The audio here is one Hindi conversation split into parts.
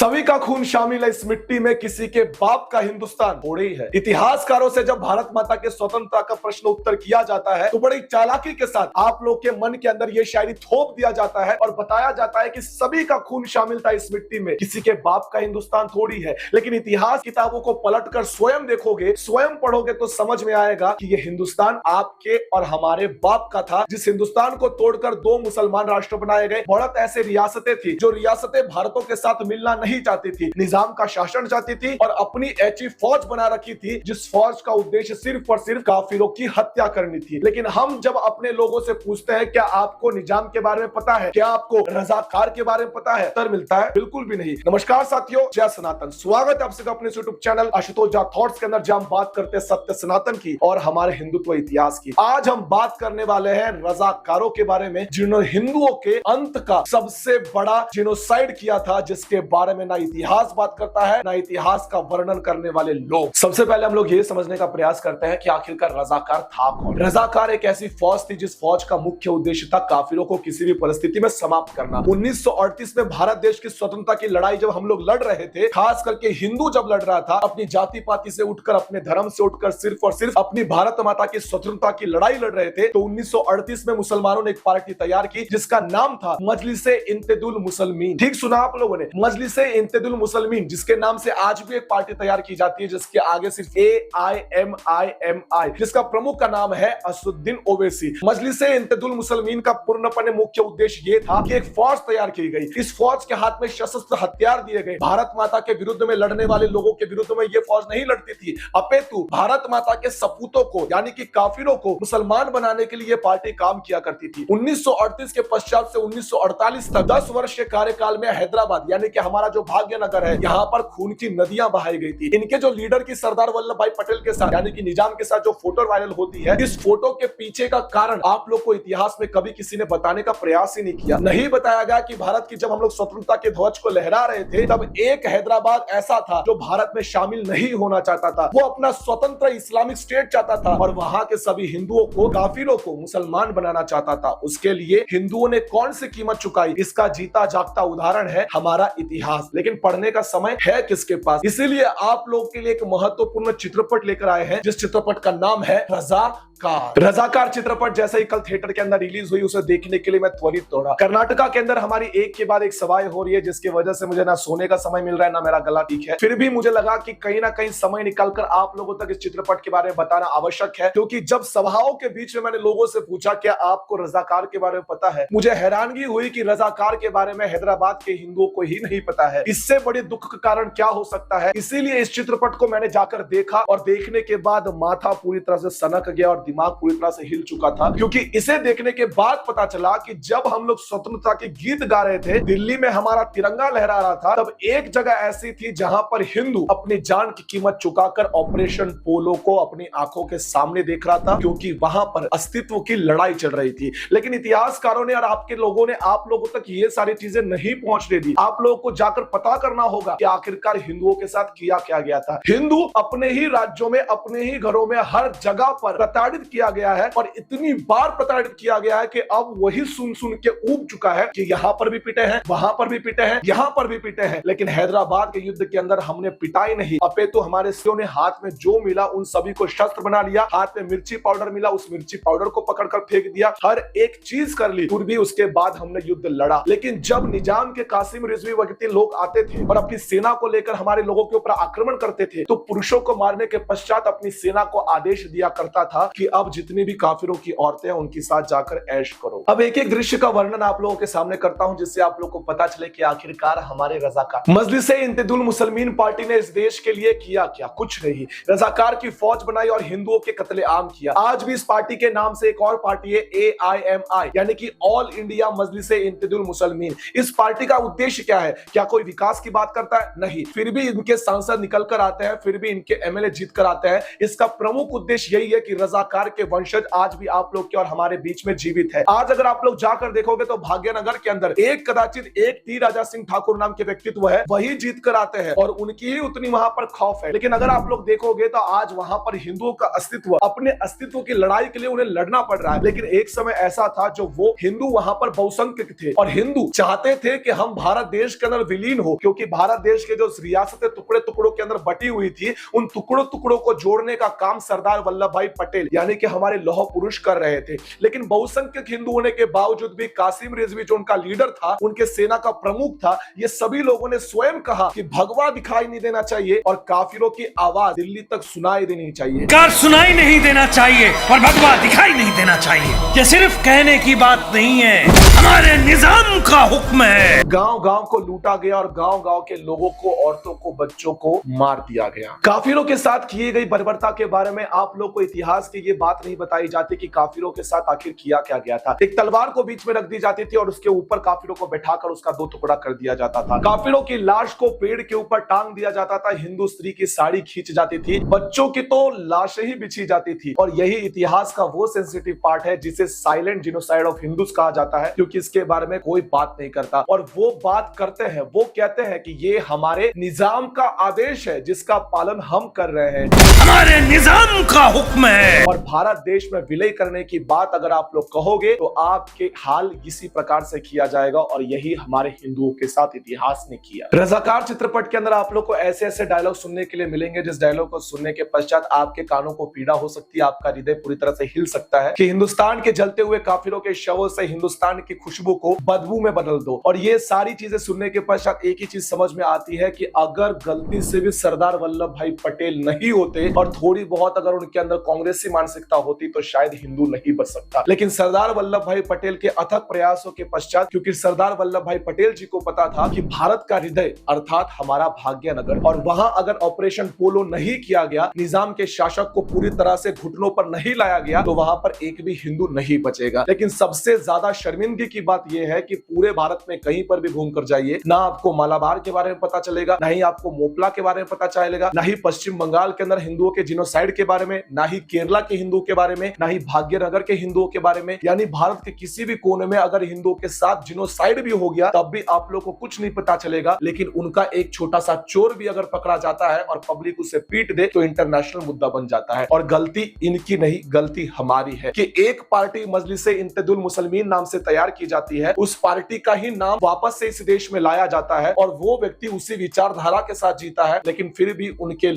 सभी का खून शामिल है इस मिट्टी में, किसी के बाप का हिंदुस्तान थोड़ी ही है। इतिहासकारों से जब भारत माता के स्वतंत्रता का प्रश्न उत्तर किया जाता है तो बड़ी चालाकी के साथ आप लोग के मन के अंदर यह शायरी थोप दिया जाता है और बताया जाता है कि सभी का खून शामिल था इस मिट्टी में, किसी के बाप का हिंदुस्तान थोड़ी है। लेकिन इतिहास किताबों को पलटकर स्वयं देखोगे, स्वयं पढ़ोगे तो समझ में आएगा कि यह हिंदुस्तान आपके और हमारे बाप का था, जिस हिंदुस्तान को तोड़कर दो मुसलमान राष्ट्र बनाए गए। बहुत ऐसे रियासतें थी जो रियासतें भारतों के साथ मिलना नहीं चाहती थी, निजाम का शासन चाहती थी और अपनी ऐसी फौज बना रखी थी जिस फौज का उद्देश्य सिर्फ और सिर्फ काफिरों की हत्या करनी थी। लेकिन हम जब अपने लोगों से पूछते हैं क्या आपको निजाम के बारे में पता है, क्या आपको रजाकार के बारे में पता है, उत्तर मिलता है बिल्कुल भी नहीं। नमस्कार साथियों, जय सनातन। स्वागत है आप सबका अपने YouTube channel Ashutosh Jha thoughts के अंदर, जहां हम बात करते हैं सत्य सनातन की और हमारे हिंदुत्व इतिहास की। आज हम बात करने वाले हैं रजाकारों के बारे में, जिन्होंने हिंदुओं के अंत का सबसे बड़ा जिनोसाइड किया था, जिसके बारे में ना इतिहास बात करता है ना इतिहास का वर्णन करने वाले लोग। सबसे पहले हम लोग ये समझने का प्रयास करते हैं कि आखिरकार रजाकार था कौन। रजाकार एक ऐसी फौज थी जिस फौज का मुख्य उद्देश्य था काफिरों को किसी भी परिस्थिति में समाप्त करना। 1938 में भारत देश की स्वतंत्रता की लड़ाई जब हम लोग लड़ रहे थे, खास करके हिंदू जब लड़ रहा था, अपनी जाति पाति से उठकर, अपने धर्म से उठकर सिर्फ और सिर्फ अपनी भारत माता की स्वतंत्रता की लड़ाई लड़ रहे थे, तो 1938 में मुसलमानों ने एक पार्टी तैयार की जिसका नाम था मजलिस-ए-इत्तेहादुल मुसलमीन। ठीक सुना आप लोगों ने, मजलिस-ए-इत्तेहादुल मुसलमीन, जिसके नाम से आज भी एक पार्टी तैयार की जाती है जिसके आगे सिर्फ AIMIMI, जिसका प्रमुख का नाम है असदुद्दीन ओवैसी। मजलिस-ए-इत्तेहादुल मुसलमीन का पूर्णपने मुख्य उद्देश्य ये था कि एक फौज तैयार की गई। इस फौज के हाथ में सशस्त्र हथियार दिए गए। भारत माता के विरुद्ध में लड़ने वाले लोगों के विरुद्ध में ये फौज नहीं लड़ती थी, अपितु भारत माता के सपूतों को यानी कि काफिरों को मुसलमान बनाने के लिए ये पार्टी काम किया करती थी। 1938 के पश्चात से 1948 तक 10 वर्ष के कार्यकाल में हैदराबाद यानी कि हमारा जो भाग्यनगर है, यहाँ पर खून की नदियां बहाई गई थी। इनके जो लीडर की सरदार वल्लभ भाई पटेल के साथ यानी कि निजाम के साथ जो फोटो वायरल होती है, इस फोटो के पीछे का कारण आप लोग को इतिहास में कभी किसी ने बताने का प्रयास ही नहीं किया। नहीं बताया गया कि भारत की जब हम लोग स्वतंत्रता के ध्वज को लहरा रहे थे, तब एक हैदराबाद ऐसा था जो भारत में शामिल नहीं होना चाहता था। वो अपना स्वतंत्र इस्लामिक स्टेट चाहता था और वहां के सभी हिंदुओं को, काफिरों को मुसलमान बनाना चाहता था। उसके लिए हिंदुओं ने कौन सी कीमत चुकाई, इसका जीता जागता उदाहरण है हमारा इतिहास। लेकिन पढ़ने का समय है किसके पास, इसीलिए आप लोग के लिए एक महत्वपूर्ण चित्रपट लेकर आए हैं, जिस चित्रपट का नाम है रजाकार। रजाकार चित्रपट जैसे ही कल थिएटर के अंदर रिलीज हुई, उसे देखने के लिए मैं त्वरित दौड़ा। कर्नाटका के अंदर हमारी एक के बाद एक सभाएं हो रही है, जिसकी वजह से मुझे ना सोने का समय मिल रहा है, ना मेरा गला ठीक है। फिर भी मुझे लगा कि कहीं ना कहीं समय निकालकर आप लोगों तक इस चित्रपट के बारे में बताना आवश्यक है, क्योंकि जब सभाओं के बीच में मैंने लोगों से पूछा क्या आपको रजाकार के बारे में पता है, मुझे हैरानगी हुई कि रजाकार के बारे में हैदराबाद के हिंदुओं को ही नहीं पता है। इससे बड़े दुख का कारण क्या हो सकता है। इसीलिए इस चित्रपट को मैंने जाकर देखा और देखने के बाद माथा पूरी तरह से सनक गया और दिमाग पूरी तरह से हिल चुका था, क्योंकि इसे देखने के बाद पता चला कि जब हम लोग स्वतंत्रता के गीत गा रहे थे, दिल्ली में हमारा तिरंगा लहरा रहा था, तब एक जगह ऐसी थी जहां पर हिंदू अपनी जान की कीमत चुकाकर ऑपरेशन पोलो को अपनी आंखों के सामने देख रहा था, क्योंकि वहां पर अस्तित्व की लड़ाई चल रही थी। लेकिन इतिहासकारों ने और आपके लोगों ने आप लोगों तक ये सारी चीजें नहीं पहुंचने दी। आप लोगों को जाकर पता करना होगा कि आखिरकार हिंदुओं के साथ किया क्या गया था। हिंदू अपने ही राज्यों में, अपने ही घरों में हर जगह पर प्रताड़ित किया गया है और इतनी बार प्रताड़ित किया गया है कि अब वही सुन सुन के ऊब चुका है कि यहां पर भी पिटे हैं, वहां पर भी पिटे हैं, यहां पर भी पिटे हैं। लेकिन हैदराबाद के युद्ध के अंदर हमने पिटाई नहीं, अपितु हमारे सियों ने हाथ में जो मिला उन सभी को शस्त्र बना लिया। हाथ में मिर्ची पाउडर मिला, उस मिर्ची पाउडर को पकड़कर फेंक दिया, हर एक चीज कर ली। फिर भी उसके बाद हमने युद्ध लड़ा। लेकिन जब निजाम के कासिम रिजवी वगैरह लोग आते थे और अपनी सेना को लेकर हमारे लोगों के ऊपर आक्रमण करते थे, तो पुरुषों को मारने के पश्चात अपनी सेना को आदेश दिया करता था कि अब जितनी भी काफिरों की औरतें हैं उनके साथ जाकर ऐश करो। अब एक एक दृश्य का वर्णन आप लोगों के सामने करता हूं, जिससे आप लोगों को पता चले कि आखिरकार हमारे रजाकार मजलिस-ए-इत्तेहादुल मुसलमीन पार्टी ने इस देश के लिए किया क्या, कुछ नहीं। रजाकार की फौज बनाई और हिंदुओं के कत्लेआम किया। आज भी इस पार्टी के नाम से एक और पार्टी है AIMI यानी कि ऑल इंडिया मजलिस-ए-इत्तेहादुल मुसलमीन। इस पार्टी का उद्देश्य क्या है? क्या कोई विकास की बात करता है? नहीं। फिर भी इनके सांसद निकल कर आते हैं, फिर भी इनके MLA जीत कर आते हैं। इसका प्रमुख उद्देश्य यही है कि रजाकार के वंशज आज भी आप लोग के और हमारे बीच में जीवित है। आज अगर आप लोग जाकर देखोगे तो भाग्यनगर के अंदर एक कदाचित एक टी राजा सिंह ठाकुर नाम के व्यक्तित्व है, वही जीत कर आते हैं और उनकी ही उतनी वहां पर खौफ है। लेकिन अगर आप लोग देखोगे तो आज वहां पर हिंदुओं का अस्तित्व, अपने अस्तित्व की लड़ाई के लिए उन्हें लड़ना पड़ रहा है। लेकिन एक समय ऐसा था जो वो हिंदू वहां पर बहुसंख्यक थे और हिंदू चाहते थे कि हम भारत देश के अंदर विलीन यकीन हो, क्योंकि भारत देश के जो रियासतें टुकड़े टुकड़ों के अंदर बटी हुई थी, उन टुकड़ों टुकड़ों को जोड़ने का काम सरदार वल्लभ भाई पटेल यानी कि हमारे लौह पुरुष कर रहे थे। लेकिन बहुसंख्यक हिंदू होने के बावजूद भी कासिम रिजवी जो उनका लीडर था, उनके सेना का प्रमुख था, ये सभी लोगों ने स्वयं कहा कि भगवा दिखाई नहीं देना चाहिए और काफिरों की आवाज दिल्ली तक सुनाई देनी चाहिए। कार सुनाई नहीं देना चाहिए और भगवा दिखाई नहीं देना चाहिए। ये सिर्फ कहने की बात नहीं है, हमारे निजाम का हुक्म है। गांव गांव को लूटा गया और गांव गांव के लोगों को, औरतों को, बच्चों को मार दिया गया। काफिरों के साथ किए गई बर्बरता के बारे में आप लोग को इतिहास की ये बात नहीं बताई जाती कि काफिरों के साथ आखिर किया क्या गया था। एक तलवार को बीच में रख दी जाती थी और उसके ऊपर काफिरों को बैठाकर उसका दो टुकड़ा कर दिया जाता था। काफिरों की लाश को पेड़ के ऊपर टांग दिया जाता था, हिंदू स्त्री की साड़ी खींच जाती थी, बच्चों की तो लाशें ही बिछी जाती थी। और यही इतिहास का वो सेंसिटिव पार्ट है जिसे साइलेंट जिनोसाइड ऑफ हिंदूज कहा जाता है, क्योंकि इसके बारे में कोई बात नहीं करता। और वो बात करते हैं, वो कहते हैं कि ये हमारे निजाम का आदेश है जिसका पालन हम कर रहे हैं, हमारे निजाम का हुक्म है। और भारत देश में विलय करने की बात अगर आप लोग कहोगे तो आपके हाल इसी प्रकार से किया जाएगा। और यही हमारे हिंदुओं के साथ इतिहास ने किया। रजाकार चित्रपट के अंदर आप लोग को ऐसे ऐसे डायलॉग सुनने के लिए मिलेंगे जिस डायलॉग को सुनने के पश्चात आपके कानों को पीड़ा हो सकती है, आपका हृदय पूरी तरह से हिल सकता है कि हिंदुस्तान के जलते हुए काफिरों के शवों से हिंदुस्तान की खुशबू को बदबू में बदल दो। और ये सारी चीजें सुनने के पश्चात एक ही चीज समझ में आती है कि अगर गलती से भी सरदार वल्लभ भाई पटेल नहीं होते और थोड़ी बहुत अगर उनके अंदर कांग्रेसी मानसिकता होती तो शायद हिंदू नहीं बच सकता। लेकिन सरदार वल्लभ भाई पटेल के अथक प्रयासों के पश्चात, क्योंकि सरदार वल्लभ भाई पटेल जी को पता था कि भारत का हृदय अर्थात हमारा भाग्यनगर, और वहां अगर ऑपरेशन पोलो नहीं किया गया, निजाम के शासक को पूरी तरह से घुटनों पर नहीं लाया गया, तो वहां पर एक भी हिंदू नहीं बचेगा। लेकिन सबसे ज्यादा शर्मिंदगी की बात यह है कि पूरे भारत में कहीं पर भी घूम कर जाइए, ना आपको मालाबार के बारे में पता चलेगा, ना ही आपको मोपला के बारे में पता चलेगा, ना ही पश्चिम बंगाल के अंदर हिंदुओं के जिनोसाइड के बारे में, ना ही केरला के हिंदुओं के बारे में, ना ही भाग्यनगर के हिंदुओं के बारे में। यानी भारत के किसी भी कोने में अगर हिंदुओं के साथ जिनोसाइड भी हो गया तब भी आप लोग को कुछ नहीं पता चलेगा। लेकिन उनका एक छोटा सा चोर भी अगर पकड़ा जाता है और पब्लिक उसे पीट दे तो इंटरनेशनल मुद्दा बन जाता है। और गलती इनकी नहीं, गलती हमारी है कि एक पार्टी मजलिसे इत्तेहादुल मुसलमीन नाम से तैयार की जाती है, उस पार्टी का ही नाम वापस से इस देश में लाया जाता है और वो व्यक्ति उसी विचारधारा के साथ जीता है, लेकिन फिर भी उनके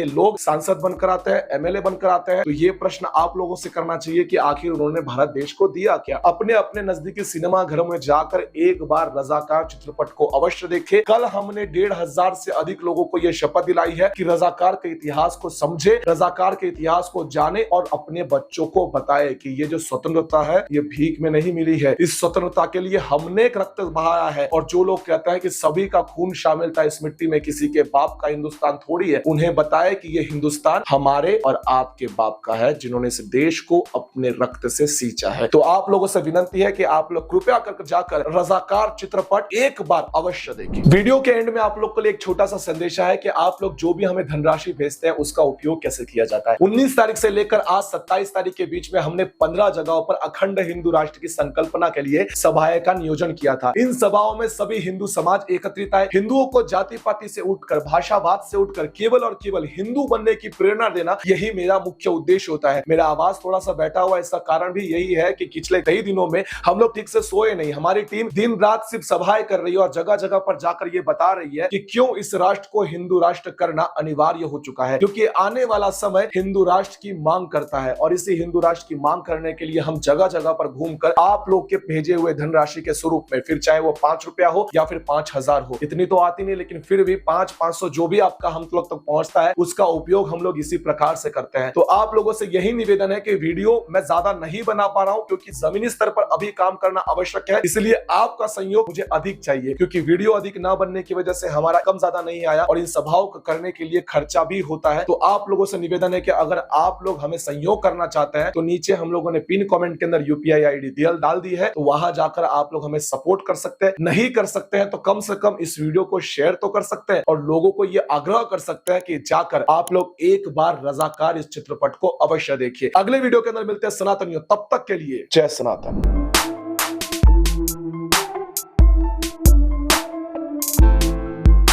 लोग सांसद बनकर आते हैं, एमएलए बनकर आते हैं। तो ये प्रश्न आप लोगों से करना चाहिए कि आखिर उन्होंने भारत देश को दिया क्या। अपने अपने नजदीकी सिनेमा घरों में जाकर एक बार रजाकार चित्रपट को अवश्य देखें। कल हमने 1,500 से अधिक लोगों को यह शपथ दिलाई है कि रजाकार के इतिहास को समझे, रजाकार के इतिहास को जाने और अपने बच्चों को बताए कि ये जो स्वतंत्रता है ये भीख में नहीं मिली है। इस स्वतंत्रता के लिए हमने एक रक्त बहाया है। और जो लोग कहते हैं कि सभी का खून शामिल था इस मिट्टी में, किसी के बाप का हिंदुस्तान थोड़ी है, उन्हें बताए कि ये हिंदुस्तान हमारे और आपके बाप का है जिन्होंने इस देश को अपने रक्त से सींचा है। तो आप लोगों से विनती है कि आप लोग कृपया कर जाकर रजाकार चित्रपट एक बार अवश्य देखें। वीडियो के एंड में आप लोग के लिए एक छोटा सा संदेश है कि आप लोग जो भी हमें धनराशि भेजते हैं उसका उपयोग कैसे किया जाता है। 19 तारीख से लेकर आज 27 तारीख के बीच में हमने 15 जगहों पर अखंड हिंदू राष्ट्र की संकल्पना के लिए सभाएं का नियोजन किया था। इन सभाओं में सभी हिंदू समाज एकत्रित आए। हिंदुओं को जाति पाति से उठकर, भाषावाद से उठकर केवल और केवल हिंदू बनने की प्रेरणा देना, यही मेरा मुख्य उद्देश्य होता है। मेरा आवाज थोड़ा सा बैठा हुआ, इसका कारण भी यही है कि पिछले कई दिनों में हम लोग ठीक से सोए नहीं। हमारी टीम दिन रात सिर्फ सभाएं कर रही है और जगह जगह पर जाकर ये बता रही है कि क्यों इस राष्ट्र को हिंदू राष्ट्र करना अनिवार्य हो चुका है, क्योंकि आने वाला समय हिंदू राष्ट्र की मांग करता है। और इसी हिंदू राष्ट्र की मांग करने के लिए हम जगह जगह पर घूमकर आप लोग के भेजे हुए धनराशि के स्वरूप में, फिर चाहे वो 5 रुपया हो या फिर 5,000 हो, इतनी तो आती नहीं, लेकिन फिर भी 500 जो भी आपका हम लोग तक पहुंचता है उसका उपयोग हम लोग इसी प्रकार से करते हैं। तो आप लोगों से यही निवेदन है कि वीडियो मैं ज्यादा नहीं बना पा रहा हूं क्योंकि जमीनी स्तर पर अभी काम करना आवश्यक है, इसलिए आपका सहयोग मुझे अधिक चाहिए, क्योंकि वीडियो अधिक ना बनने की वजह से हमारा कम ज्यादा नहीं आया और इन सभाओं को करने के लिए खर्चा भी होता है। तो आप लोगों से निवेदन है कि अगर आप लोग हमें सहयोग करना चाहते हैं तो नीचे हम लोगों ने पिन कमेंट के अंदर यूपीआई आईडी डाल दी है, तो वहां जाकर आप लोग हमें सपोर्ट कर सकते हैं। नहीं कर सकते हैं तो कम से कम इस वीडियो को शेयर तो कर सकते हैं और लोगों को यह आग्रह कर सकते हैं कि जाकर आप लोग एक बार रजाकार इस चित्रपट को अवश्य देखिए। अगले वीडियो के अंदर मिलते हैं सनातनियों, तब तक के लिए जय सनातन।